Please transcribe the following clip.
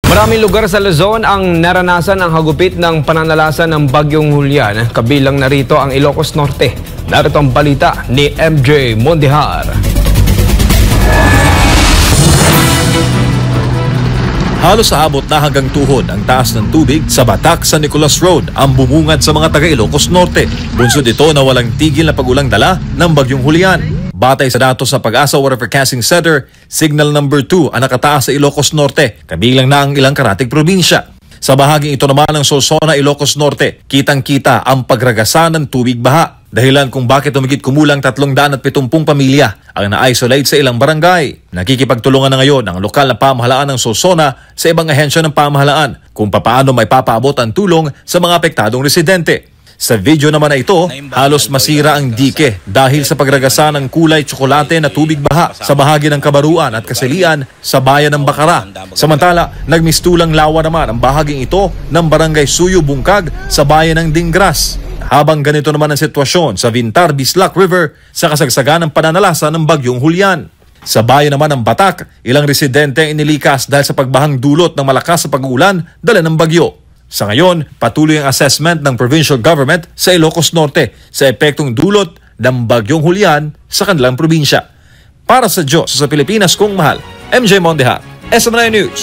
Maraming lugar sa Luzon ang naranasan ang hagupit ng pananalasan ng Bagyong Julian. Kabilang narito ang Ilocos Norte. Narito ang balita ni MJ Mondihar. Halos aabot na hanggang tuhod ang taas ng tubig sa Batak San Nicolas Road ang bumungad sa mga taga Ilocos Norte. Bunsod ito na walang tigil na pagulang dala ng Bagyong Julian. Batay sa datos sa Pag-asa Water Forecasting Center, signal number 2 ang nakataas sa Ilocos Norte, kabilang na ang ilang karatig probinsya. Sa bahaging ito naman ng Solsona, Ilocos Norte, kitang-kita ang pagragasa ng tubig baha. Dahilan kung bakit humigit kumulang 370 pamilya ang na-isolate sa ilang barangay. Nakikipagtulungan na ngayon ang lokal na pamahalaan ng Solsona sa ibang ahensya ng pamahalaan kung papaano may papaabot ang tulong sa mga apektadong residente. Sa video naman na ito, halos masira ang dike dahil sa pagragasa ng kulay tsokolate na tubig baha sa bahagi ng Kabaruan at Kasilian sa bayan ng Bacara. Samantala, nagmistulang lawa naman ang bahaging ito ng Barangay Suyo, Bungkag sa bayan ng Dingras. Habang ganito naman ang sitwasyon sa Vintar, Bislac River sa kasagsagan ng pananalasa ng Bagyong Julian. Sa bayan naman ng Batak, ilang residente ang inilikas dahil sa pagbahang dulot ng malakas sa pag-uulan dala ng bagyo. Sa ngayon, patuloy ang assessment ng provincial government sa Ilocos Norte sa epektong dulot ng Bagyong Julian sa kanilang probinsya. Para sa Diyos sa Pilipinas kong mahal, MJ Mondihar, SM9 News.